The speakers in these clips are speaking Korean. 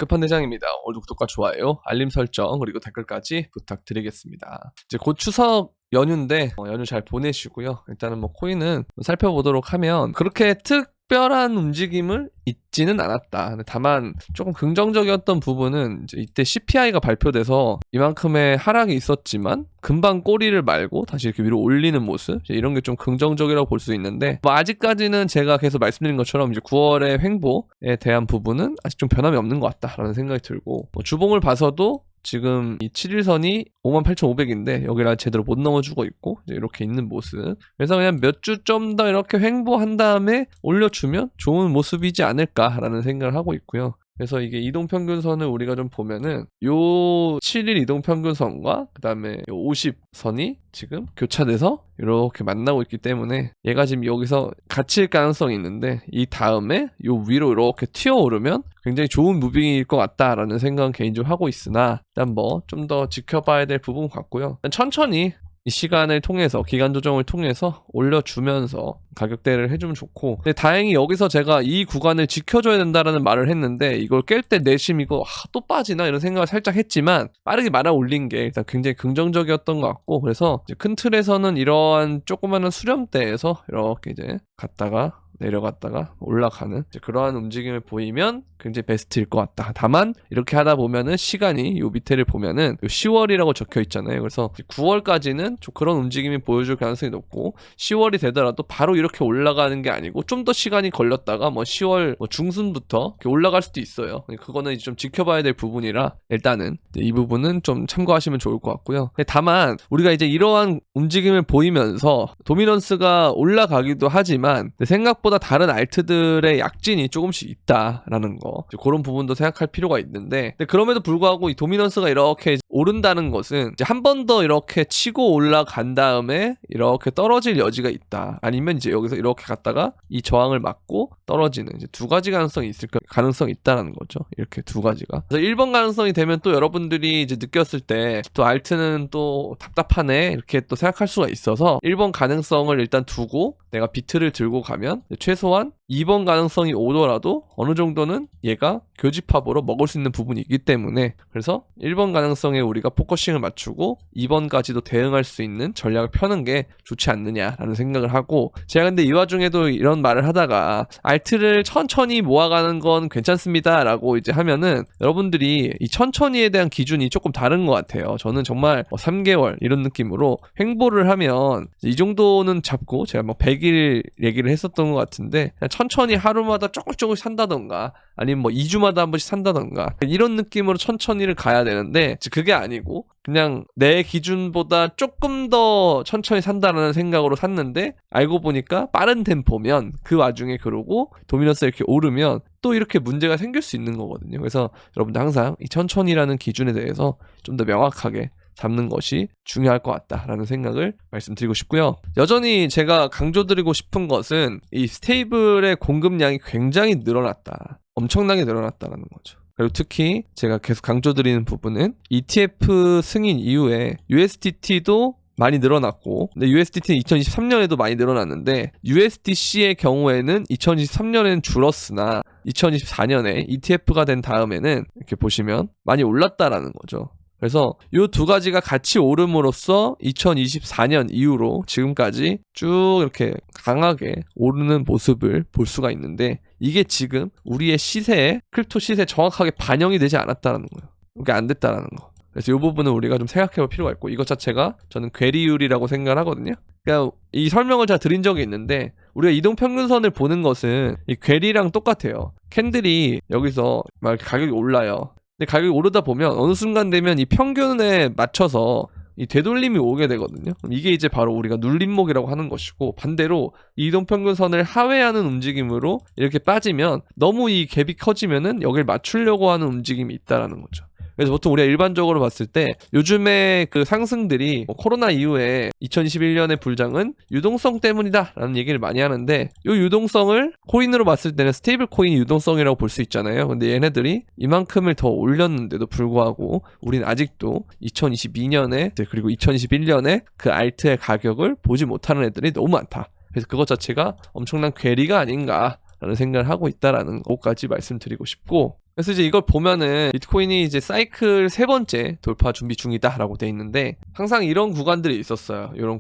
끝판대장입니다. 오늘 구독과 좋아요, 알림 설정 그리고 댓글까지 부탁드리겠습니다. 이제 곧 추석 연휴인데 연휴 잘 보내시고요. 일단은 뭐 코인은 살펴보도록 하면 그렇게 특별한 움직임을 있지는 않았다. 다만 조금 긍정적이었던 부분은 이제 이때 CPI가 발표돼서 이만큼의 하락이 있었지만 금방 꼬리를 말고 다시 이렇게 위로 올리는 모습, 이런 게 좀 긍정적이라고 볼 수 있는데 뭐 아직까지는 제가 계속 말씀드린 것처럼 이제 9월의 횡보에 대한 부분은 아직 좀 변함이 없는 것 같다라는 생각이 들고, 뭐 주봉을 봐서도 지금 이 7일선이 58,500인데 여기를 제대로 못 넘어주고 있고 이제 이렇게 있는 모습. 그래서 그냥 몇 주 좀 더 이렇게 횡보한 다음에 올려주면 좋은 모습이지 않을까라는 생각을 하고 있고요. 그래서 이게 이동평균선을 우리가 좀 보면은 요 7일 이동평균선과 그 다음에 요 50선이 지금 교차돼서 이렇게 만나고 있기 때문에 얘가 지금 여기서 갇힐 가능성이 있는데 이 다음에 요 위로 이렇게 튀어오르면 굉장히 좋은 무빙일 것 같다라는 생각은 개인적으로 하고 있으나 일단 뭐 좀 더 지켜봐야 될 부분 같고요. 천천히 이 시간을 통해서 기간 조정을 통해서 올려주면서 가격대를 해주면 좋고, 근데 다행히 여기서 제가 이 구간을 지켜줘야 된다라는 말을 했는데 이걸 깰 때 내심 이거 또 빠지나 이런 생각을 살짝 했지만 빠르게 말아 올린 게 일단 굉장히 긍정적이었던 것 같고, 그래서 이제 큰 틀에서는 이러한 조그마한 수렴대에서 이렇게 이제 갔다가 내려갔다가 올라가는 그러한 움직임을 보이면 굉장히 베스트일 것 같다. 다만 이렇게 하다 보면은 시간이 요 밑에를 보면은 10월이라고 적혀 있잖아요. 그래서 9월까지는 좀 그런 움직임이 보여줄 가능성이 높고, 10월이 되더라도 바로 이렇게 올라가는 게 아니고 좀 더 시간이 걸렸다가 뭐 10월 중순부터 이렇게 올라갈 수도 있어요. 그거는 이제 좀 지켜봐야 될 부분이라 일단은 이 부분은 좀 참고하시면 좋을 것 같고요. 다만 우리가 이제 이러한 움직임을 보이면서 도미넌스가 올라가기도 하지만 생각보다 다른 알트들의 약진이 조금씩 있다라는 거, 그런 부분도 생각할 필요가 있는데, 근데 그럼에도 불구하고 이 도미넌스가 이렇게 오른다는 것은 한 번 더 이렇게 치고 올라간 다음에 이렇게 떨어질 여지가 있다. 아니면 이제 여기서 이렇게 갔다가 이 저항을 맞고 떨어지는 이제 두 가지 가능성이 있을 가능성이 있다라는 거죠. 이렇게 두 가지가. 그래서 1번 가능성이 되면 또 여러분들이 이제 느꼈을 때 또 알트는 또 답답하네 이렇게 또 생각할 수가 있어서 1번 가능성을 일단 두고 내가 비트를 들고 가면 최소한 2번 가능성이 오더라도 어느 정도는 얘가 교집합으로 먹을 수 있는 부분이 있기 때문에, 그래서 1번 가능성에 우리가 포커싱을 맞추고 2번까지도 대응할 수 있는 전략을 펴는 게 좋지 않느냐라는 생각을 하고, 제가 근데 이 와중에도 이런 말을 하다가 알트를 천천히 모아가는 건 괜찮습니다 라고 이제 하면은 여러분들이 이 천천히에 대한 기준이 조금 다른 것 같아요. 저는 정말 3개월 이런 느낌으로 횡보를 하면 이 정도는 잡고, 제가 100일 얘기를 했었던 것 같은데 그냥 천천히 하루마다 조금씩 산다던가 아니면 2주마다 한 번씩 산다던가 이런 느낌으로 천천히를 가야 되는데, 그게 아니고 그냥 내 기준보다 조금 더 천천히 산다라는 생각으로 샀는데 알고 보니까 빠른 템포면 그 와중에 그러고 도미넌스가 이렇게 오르면 또 이렇게 문제가 생길 수 있는 거거든요. 그래서 여러분들 항상 이 천천히라는 기준에 대해서 좀 더 명확하게 잡는 것이 중요할 것 같다라는 생각을 말씀드리고 싶고요. 여전히 제가 강조드리고 싶은 것은 이 스테이블의 공급량이 굉장히 늘어났다. 엄청나게 늘어났다라는 거죠. 그리고 특히 제가 계속 강조드리는 부분은 ETF 승인 이후에 USDT도 많이 늘어났고, 근데 USDT는 2023년에도 많이 늘어났는데 USDC의 경우에는 2023년에는 줄었으나 2024년에 ETF가 된 다음에는 이렇게 보시면 많이 올랐다라는 거죠. 그래서 이 두 가지가 같이 오름으로써 2024년 이후로 지금까지 쭉 이렇게 강하게 오르는 모습을 볼 수가 있는데, 이게 지금 우리의 시세에, 크립토 시세에 정확하게 반영이 되지 않았다는 거예요. 이게 안 됐다는 거. 그래서 이 부분은 우리가 좀 생각해 볼 필요가 있고, 이것 자체가 저는 괴리율이라고 생각을 하거든요. 그러니까 이 설명을 제가 드린 적이 있는데, 우리가 이동평균선을 보는 것은 이 괴리랑 똑같아요. 캔들이 여기서 막 가격이 올라요. 근데 가격이 오르다 보면 어느 순간 되면 이 평균에 맞춰서 이 되돌림이 오게 되거든요. 그럼 이게 이제 바로 우리가 눌림목이라고 하는 것이고, 반대로 이동평균선을 하회하는 움직임으로 이렇게 빠지면 너무 이 갭이 커지면은 여길 맞추려고 하는 움직임이 있다라는 거죠. 그래서 보통 우리가 일반적으로 봤을 때 요즘에 그 상승들이 코로나 이후에 2021년의 불장은 유동성 때문이다 라는 얘기를 많이 하는데, 이 유동성을 코인으로 봤을 때는 스테이블 코인 유동성이라고 볼 수 있잖아요. 근데 얘네들이 이만큼을 더 올렸는데도 불구하고 우린 아직도 2022년에 그리고 2021년에 그 알트의 가격을 보지 못하는 애들이 너무 많다. 그래서 그것 자체가 엄청난 괴리가 아닌가 라는 생각을 하고 있다라는 것까지 말씀드리고 싶고, 그래서 이제 이걸 보면은 비트코인이 이제 사이클 3번째 돌파 준비 중이다라고 돼 있는데 항상 이런 구간들이 있었어요. 이런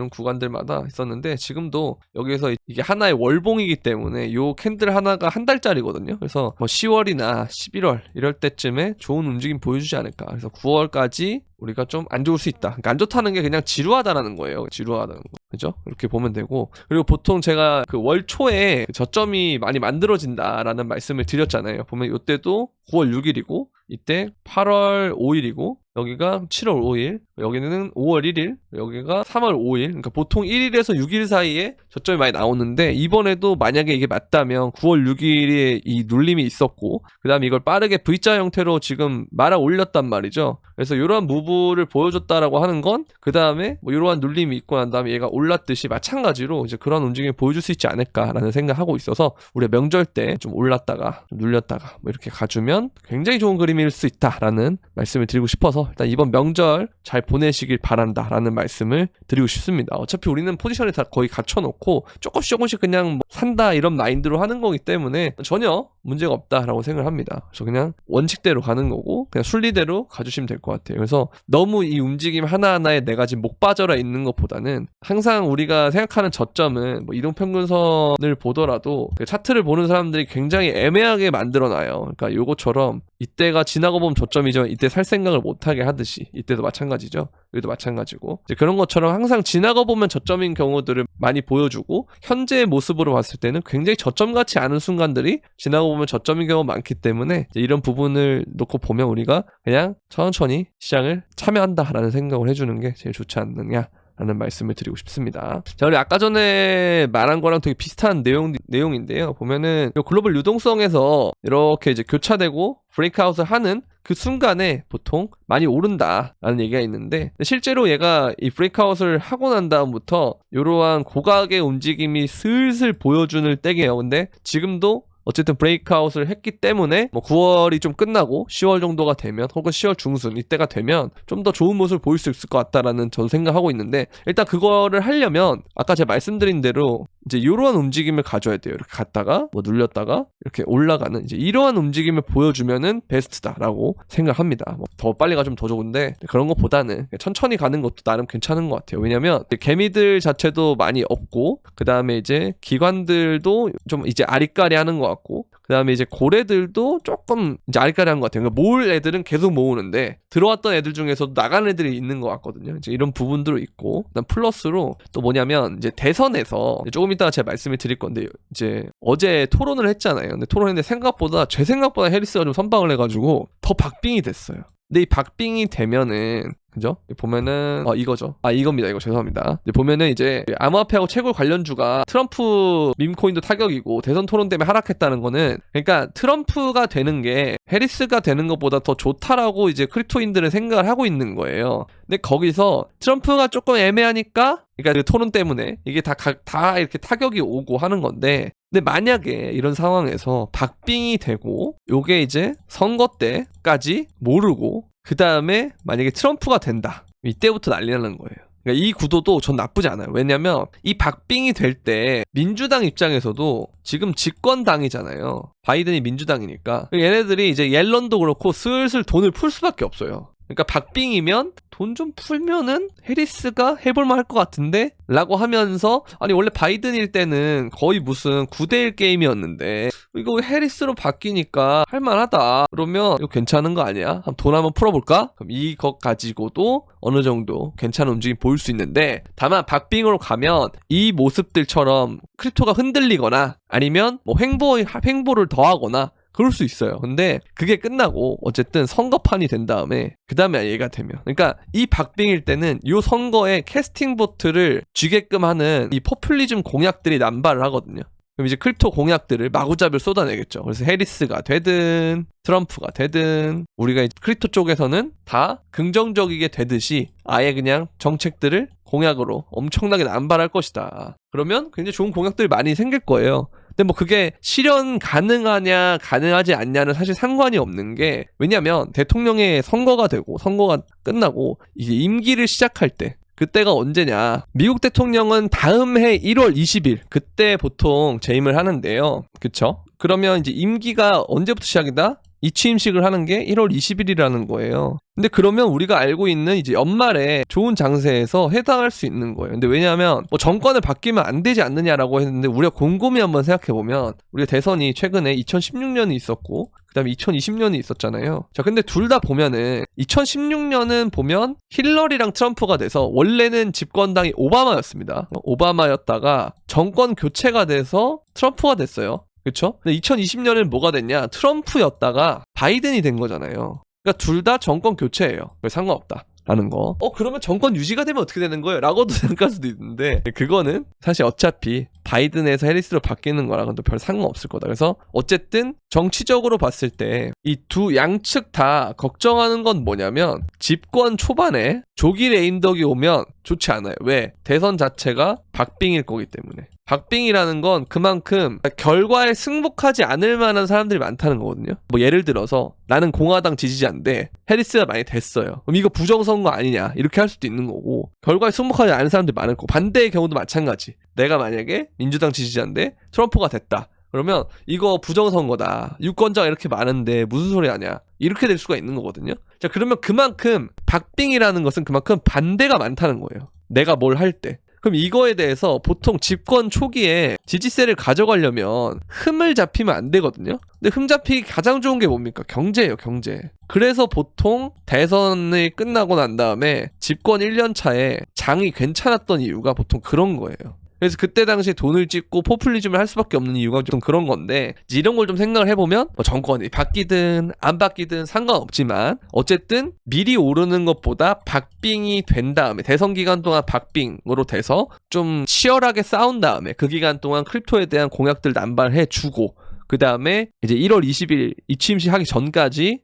구간들마다 있었는데 지금도 여기에서 이게 하나의 월봉이기 때문에 요 캔들 하나가 한 달짜리거든요. 그래서 뭐 10월이나 11월 이럴 때쯤에 좋은 움직임 보여주지 않을까. 그래서 9월까지 우리가 좀 안 좋을 수 있다. 그러니까 안 좋다는 게 그냥 지루하다라는 거예요. 지루하다는 거. 그죠? 이렇게 보면 되고. 그리고 보통 제가 그 월 초에 저점이 많이 만들어진다라는 말씀을 드렸잖아요. 보면 이때도 9월 6일이고 이때 8월 5일이고 여기가 7월 5일, 여기는 5월 1일, 여기가 3월 5일. 그러니까 보통 1일에서 6일 사이에 저점이 많이 나오는데 이번에도 만약에 이게 맞다면 9월 6일에 이 눌림이 있었고 그 다음에 이걸 빠르게 V자 형태로 지금 말아 올렸단 말이죠. 그래서 이러한 무브를 보여줬다라고 하는 건 그 다음에 뭐 이러한 눌림이 있고 난 다음에 얘가 올랐듯이 마찬가지로 이제 그런 움직임을 보여줄 수 있지 않을까라는 생각하고 있어서 우리가 명절 때 좀 올랐다가 좀 눌렸다가 뭐 이렇게 가주면 굉장히 좋은 그림일 수 있다라는 말씀을 드리고 싶어서 일단 이번 명절 잘 보내시길 바란다라는 말씀을 드리고 싶습니다. 어차피 우리는 포지션을 다 거의 갖춰놓고 조금씩 그냥 뭐 산다 이런 마인드로 하는 거기 때문에 전혀 문제가 없다라고 생각을 합니다. 그래서 그냥 원칙대로 가는 거고 그냥 순리대로 가주시면 될 것 같아요. 그래서 너무 이 움직임 하나하나에 내가 지금 목 빠져라 있는 것보다는 항상 우리가 생각하는 저점은 뭐 이동평균선을 보더라도 그 차트를 보는 사람들이 굉장히 애매하게 만들어놔요. 그러니까 요거처럼 이때가 지나고 보면 저점이지만 이때 살 생각을 못하게 하듯이 이때도 마찬가지죠. 여기도 마찬가지고 이제 그런 것처럼 항상 지나고 보면 저점인 경우들을 많이 보여주고 현재의 모습으로 봤을 때는 굉장히 저점 같지 않은 순간들이 지나고 보면 저점인 경우가 많기 때문에 이런 부분을 놓고 보면 우리가 그냥 천천히 시장을 참여한다라는 생각을 해주는 게 제일 좋지 않느냐 라는 말씀을 드리고 싶습니다. 자, 우리 아까 전에 말한 거랑 되게 비슷한 내용인데요. 보면은 글로벌 유동성에서 이렇게 이제 교차되고 브레이크아웃을 하는 그 순간에 보통 많이 오른다라는 얘기가 있는데 실제로 얘가 이 브레이크아웃을 하고 난 다음부터 이러한 고각의 움직임이 슬슬 보여주는 때게요. 근데 지금도 어쨌든 브레이크아웃을 했기 때문에 뭐 9월이 좀 끝나고 10월 정도가 되면 혹은 10월 중순 이때가 되면 좀 더 좋은 모습을 보일 수 있을 것 같다라는 저도 생각하고 있는데 일단 그거를 하려면 아까 제가 말씀드린 대로 이제 이러한 움직임을 가져야 돼요. 이렇게 갔다가 뭐 눌렸다가 이렇게 올라가는 이제 이러한 움직임을 보여주면은 베스트다라고 생각합니다. 뭐 더 빨리 가주면 더 좋은데 그런 것보다는 천천히 가는 것도 나름 괜찮은 것 같아요. 왜냐면 개미들 자체도 많이 없고 그 다음에 이제 기관들도 좀 이제 아리까리하는 것 같고 그 다음에 이제 고래들도 조금 이제 아리까리한 것 같아요. 그러니까 모을 애들은 계속 모으는데 들어왔던 애들 중에서도 나간 애들이 있는 것 같거든요. 이제 이런 부분들도 있고 그다음 플러스로 또 뭐냐면 이제 대선에서 조금 이따가 제가 말씀을 드릴 건데 이제 어제 토론을 했잖아요. 근데 토론했는데 생각보다 제 생각보다 해리스가 좀 선방을 해가지고 더 박빙이 됐어요. 근데 이 박빙이 되면은 그죠? 보면은 이거죠. 이겁니다. 이거 죄송합니다. 보면은 이제 암호화폐하고 채굴 관련주가 트럼프 밈코인도 타격이고 대선 토론 때문에 하락했다는 거는 그러니까 트럼프가 되는 게 해리스가 되는 것보다 더 좋다라고 이제 크립토인들은 생각을 하고 있는 거예요. 근데 거기서 트럼프가 조금 애매하니까 그러니까 그 토론 때문에 이게 다 이렇게 타격이 오고 하는 건데 근데 만약에 이런 상황에서 박빙이 되고 요게 이제 선거 때까지 모르고 그 다음에 만약에 트럼프가 된다. 이때부터 난리 나는 거예요. 그러니까 이 구도도 전 나쁘지 않아요. 왜냐면 이 박빙이 될 때 민주당 입장에서도 지금 집권당이잖아요. 바이든이 민주당이니까. 얘네들이 이제 옐런도 그렇고 슬슬 돈을 풀 수밖에 없어요. 그러니까 박빙이면 돈 좀 풀면은 해리스가 해볼만 할 것 같은데? 라고 하면서 아니 원래 바이든일 때는 거의 무슨 9대1 게임이었는데 이거 해리스로 바뀌니까 할만하다. 그러면 이거 괜찮은 거 아니야? 돈 한번 풀어볼까? 그럼 이것 가지고도 어느 정도 괜찮은 움직임 보일 수 있는데 다만 박빙으로 가면 이 모습들처럼 크립토가 흔들리거나 아니면 뭐 횡보를 더하거나 그럴 수 있어요. 근데 그게 끝나고 어쨌든 선거판이 된 다음에 그 다음에 얘가 되면 그러니까 이 박빙일 때는 이 선거에 캐스팅 보트를 쥐게끔 하는 이 포퓰리즘 공약들이 남발을 하거든요. 그럼 이제 크립토 공약들을 마구잡이를 쏟아내겠죠. 그래서 해리스가 되든 트럼프가 되든 우리가 크립토 쪽에서는 다 긍정적이게 되듯이 아예 그냥 정책들을 공약으로 엄청나게 남발할 것이다. 그러면 굉장히 좋은 공약들이 많이 생길 거예요. 근데 뭐 그게 실현 가능하냐 가능하지 않냐는 사실 상관이 없는 게 왜냐면 대통령의 선거가 되고 선거가 끝나고 이제 임기를 시작할 때 그때가 언제냐? 미국 대통령은 다음 해 1월 20일 그때 보통 재임을 하는데요. 그쵸? 그러면 이제 임기가 언제부터 시작이다? 이 취임식을 하는 게 1월 20일이라는 거예요. 근데 그러면 우리가 알고 있는 이제 연말에 좋은 장세에서 해당할 수 있는 거예요. 근데 왜냐하면 뭐 정권을 바뀌면 안 되지 않느냐라고 했는데 우리가 곰곰이 한번 생각해보면 우리가 대선이 최근에 2016년이 있었고 그 다음에 2020년이 있었잖아요. 자, 근데 둘 다 보면은 2016년은 보면 힐러리랑 트럼프가 돼서 원래는 집권당이 오바마였습니다. 오바마였다가 정권 교체가 돼서 트럼프가 됐어요. 그쵸? 근데 2020년에는 뭐가 됐냐? 트럼프였다가 바이든이 된 거잖아요. 그러니까 둘 다 정권 교체예요. 상관없다. 라는 거. 그러면 정권 유지가 되면 어떻게 되는 거예요? 라고도 생각할 수도 있는데 그거는 사실 어차피 바이든에서 해리스로 바뀌는 거랑은 또 별 상관없을 거다. 그래서 어쨌든 정치적으로 봤을 때 이 두 양측 다 걱정하는 건 뭐냐면 집권 초반에 조기 레임덕이 오면 좋지 않아요. 왜? 대선 자체가 박빙일 거기 때문에. 박빙이라는 건 그만큼 결과에 승복하지 않을 만한 사람들이 많다는 거거든요. 뭐 예를 들어서 나는 공화당 지지자인데 해리스가 많이 됐어요. 그럼 이거 부정선거 아니냐 이렇게 할 수도 있는 거고 결과에 승복하지 않은 사람들이 많을 거고 반대의 경우도 마찬가지. 내가 만약에 민주당 지지자인데 트럼프가 됐다. 그러면 이거 부정선거다. 유권자가 이렇게 많은데 무슨 소리 하냐. 이렇게 될 수가 있는 거거든요. 자, 그러면 그만큼 박빙이라는 것은 그만큼 반대가 많다는 거예요. 내가 뭘 할 때. 그럼 이거에 대해서 보통 집권 초기에 지지세를 가져가려면 흠을 잡히면 안 되거든요. 근데 흠 잡히기 가장 좋은 게 뭡니까? 경제예요, 경제. 그래서 보통 대선이 끝나고 난 다음에 집권 1년 차에 장이 괜찮았던 이유가 보통 그런 거예요. 그래서 그때 당시에 돈을 찍고 포퓰리즘을 할 수밖에 없는 이유가 좀 그런 건데 이런 걸 좀 생각을 해보면 뭐 정권이 바뀌든 안 바뀌든 상관없지만 어쨌든 미리 오르는 것보다 박빙이 된 다음에 대선 기간 동안 박빙으로 돼서 좀 치열하게 싸운 다음에 그 기간 동안 크립토에 대한 공약들 남발해주고 그 다음에 이제 1월 20일 이 취임식 하기 전까지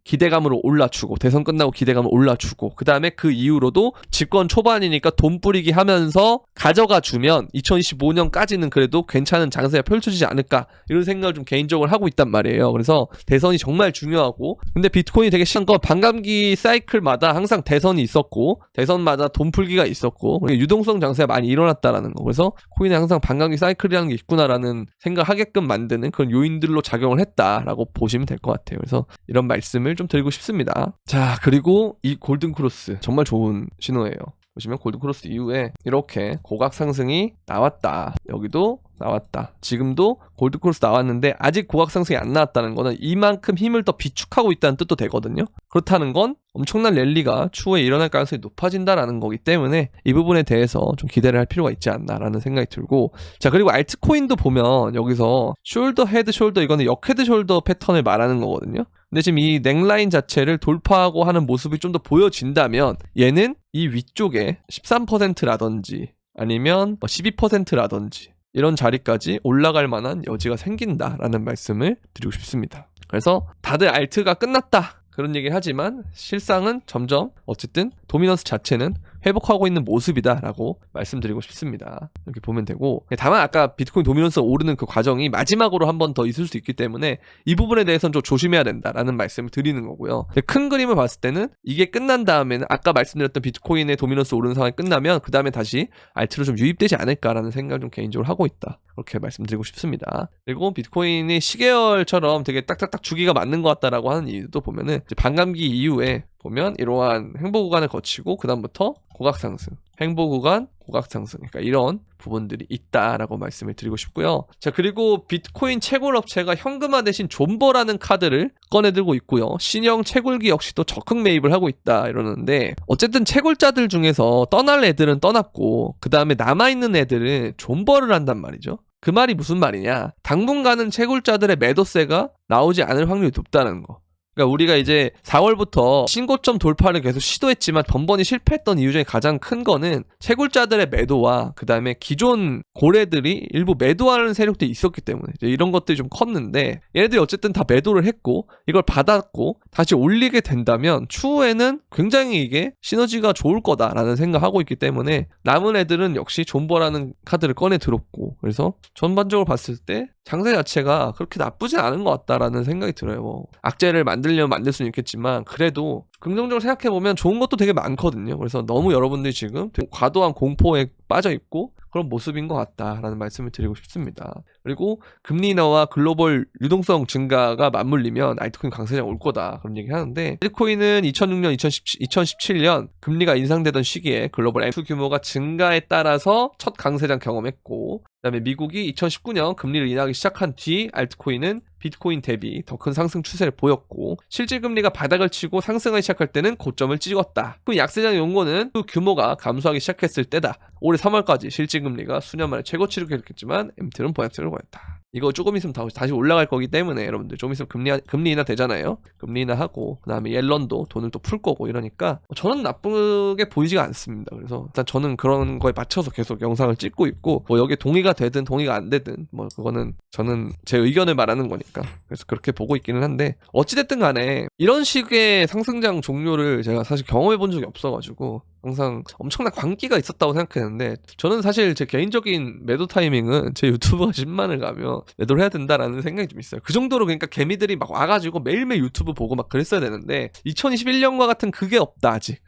기대감으로 올라주고 대선 끝나고 기대감을 올라주고 그 다음에 그 이후로도 집권 초반이니까 돈 뿌리기 하면서 가져가 주면 2025년까지는 그래도 괜찮은 장세가 펼쳐지지 않을까 이런 생각을 좀 개인적으로 하고 있단 말이에요. 그래서 대선이 정말 중요하고 근데 비트코인이 되게 신기한 건 반감기 사이클마다 항상 대선이 있었고 대선마다 돈 풀기가 있었고 유동성 장세가 많이 일어났다라는 거. 그래서 코인에 항상 반감기 사이클이라는 게 있구나라는 생각을 하게끔 만드는 그런 요인들로 작용을 했다라고 보시면 될 것 같아요. 그래서 이런 말씀을 좀 드리고 싶습니다. 자, 그리고 이 골든크로스 정말 좋은 신호예요. 보시면 골든크로스 이후에 이렇게 고각 상승이 나왔다. 여기도 나왔다. 지금도 골든크로스 나왔는데 아직 고각 상승이 안 나왔다는 거는 이만큼 힘을 더 비축하고 있다는 뜻도 되거든요. 그렇다는 건 엄청난 랠리가 추후에 일어날 가능성이 높아진다라는 거기 때문에 이 부분에 대해서 좀 기대를 할 필요가 있지 않나라는 생각이 들고 자, 그리고 알트코인도 보면 여기서 숄더 헤드 숄더 이거는 역헤드 숄더 패턴을 말하는 거거든요. 근데 지금 이 넥라인 자체를 돌파하고 하는 모습이 좀 더 보여진다면 얘는 이 위쪽에 13%라든지 아니면 12%라든지 이런 자리까지 올라갈 만한 여지가 생긴다라는 말씀을 드리고 싶습니다. 그래서 다들 알트가 끝났다 그런 얘기를 하지만 실상은 점점 어쨌든 도미넌스 자체는 회복하고 있는 모습이다라고 말씀드리고 싶습니다. 이렇게 보면 되고 다만 아까 비트코인 도미넌스가 오르는 그 과정이 마지막으로 한 번 더 있을 수 있기 때문에 이 부분에 대해서는 좀 조심해야 된다라는 말씀을 드리는 거고요. 큰 그림을 봤을 때는 이게 끝난 다음에는 아까 말씀드렸던 비트코인의 도미넌스 오르는 상황이 끝나면 그 다음에 다시 알트로 좀 유입되지 않을까라는 생각을 좀 개인적으로 하고 있다. 그렇게 말씀드리고 싶습니다. 그리고 비트코인이 시계열처럼 되게 딱딱딱 주기가 맞는 것 같다라고 하는 이유도 보면은 이제 반감기 이후에 보면 이러한 횡보 구간을 거치고 그 다음부터 고각 상승, 횡보 구간, 고각 상승, 그러니까 이런 부분들이 있다라고 말씀을 드리고 싶고요. 자, 그리고 비트코인 채굴 업체가 현금화 대신 존버라는 카드를 꺼내들고 있고요. 신형 채굴기 역시도 적극 매입을 하고 있다 이러는데 어쨌든 채굴자들 중에서 떠날 애들은 떠났고 그 다음에 남아있는 애들은 존버를 한단 말이죠. 그 말이 무슨 말이냐? 당분간은 채굴자들의 매도세가 나오지 않을 확률이 높다는 거. 그러니까 우리가 이제 4월부터 신고점 돌파를 계속 시도했지만 번번이 실패했던 이유 중에 가장 큰 거는 채굴자들의 매도와 그 다음에 기존 고래들이 일부 매도하는 세력들이 있었기 때문에 이제 이런 것들이 좀 컸는데 얘네들이 어쨌든 다 매도를 했고 이걸 받았고 다시 올리게 된다면 추후에는 굉장히 이게 시너지가 좋을 거다라는 생각하고 있기 때문에 남은 애들은 역시 존버라는 카드를 꺼내 들었고 그래서 전반적으로 봤을 때 장세 자체가 그렇게 나쁘진 않은 것 같다라는 생각이 들어요. 뭐 악재를 만들 만들려면 만들 수는 있겠지만 그래도 긍정적으로 생각해보면 좋은 것도 되게 많거든요. 그래서 너무 여러분들이 지금 되게 과도한 공포에 빠져있고 그런 모습인 것 같다라는 말씀을 드리고 싶습니다. 그리고 금리 인하와 글로벌 유동성 증가가 맞물리면 알트코인 강세장 올 거다 그런 얘기 하는데, 알트코인은 2006년, 2017년 금리가 인상되던 시기에 글로벌 M2 규모가 증가에 따라서 첫 강세장 경험했고, 그다음에 미국이 2019년 금리를 인하하기 시작한 뒤 알트코인은 비트코인 대비 더 큰 상승 추세를 보였고, 실질금리가 바닥을 치고 상승하기 시작할 때는 고점을 찍었다. 그 약세장의 용고는 그 규모가 감소하기 시작했을 때다. 올해 3월까지 실질금리가 수년 만에 최고치를 기록했지만 MT는 보약세를 보였다. 이거 조금 있으면 다시 올라갈 거기 때문에 여러분들 조금 있으면 금리 인하 되잖아요. 금리 인하하고 그다음에 옐런도 돈을 또 풀 거고 이러니까 저는 나쁘게 보이지가 않습니다. 그래서 일단 저는 그런 거에 맞춰서 계속 영상을 찍고 있고, 뭐 여기에 동의가 되든 동의가 안 되든 뭐 그거는 저는 제 의견을 말하는 거니까 그래서 그렇게 보고 있기는 한데, 어찌됐든 간에 이런 식의 상승장 종료를 제가 사실 경험해 본 적이 없어가지고 항상 엄청난 광기가 있었다고 생각했는데, 저는 사실 제 개인적인 매도 타이밍은 제 유튜브가 10만을 가면 매도를 해야 된다라는 생각이 좀 있어요. 그 정도로 그러니까 개미들이 막 와가지고 매일매일 유튜브 보고 막 그랬어야 되는데 2021년과 같은 그게 없다 아직.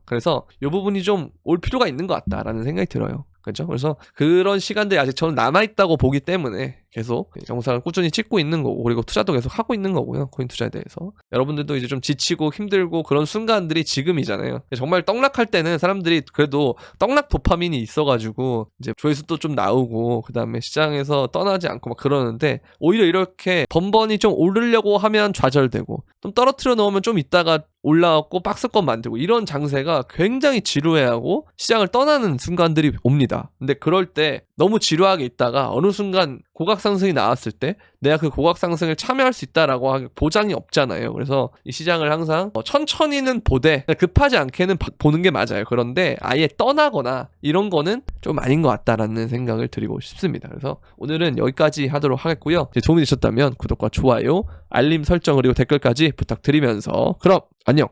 그래서 이 부분이 좀 올 필요가 있는 것 같다라는 생각이 들어요. 그렇죠? 그래서 그런 시간들이 아직 저는 남아있다고 보기 때문에 계속 영상을 꾸준히 찍고 있는 거고, 그리고 투자도 계속 하고 있는 거고요. 코인 투자에 대해서 여러분들도 이제 좀 지치고 힘들고 그런 순간들이 지금이잖아요. 정말 떡락할 때는 사람들이 그래도 떡락 도파민이 있어가지고 이제 조회수도 좀 나오고 그 다음에 시장에서 떠나지 않고 막 그러는데, 오히려 이렇게 번번이 좀 오르려고 하면 좌절되고 좀 떨어뜨려 놓으면 좀 있다가 올라왔고 박스권 만들고, 이런 장세가 굉장히 지루해하고 시장을 떠나는 순간들이 옵니다. 근데 그럴 때 너무 지루하게 있다가 어느 순간 고각 상승이 나왔을 때 내가 그 고각 상승을 참여할 수 있다라고 하기 보장이 없잖아요. 그래서 이 시장을 항상 천천히는 보되 급하지 않게는 보는 게 맞아요. 그런데 아예 떠나거나 이런 거는 좀 아닌 것 같다라는 생각을 드리고 싶습니다. 그래서 오늘은 여기까지 하도록 하겠고요. 도움이 되셨다면 구독과 좋아요, 알림 설정 그리고 댓글까지 부탁드리면서 그럼 안녕.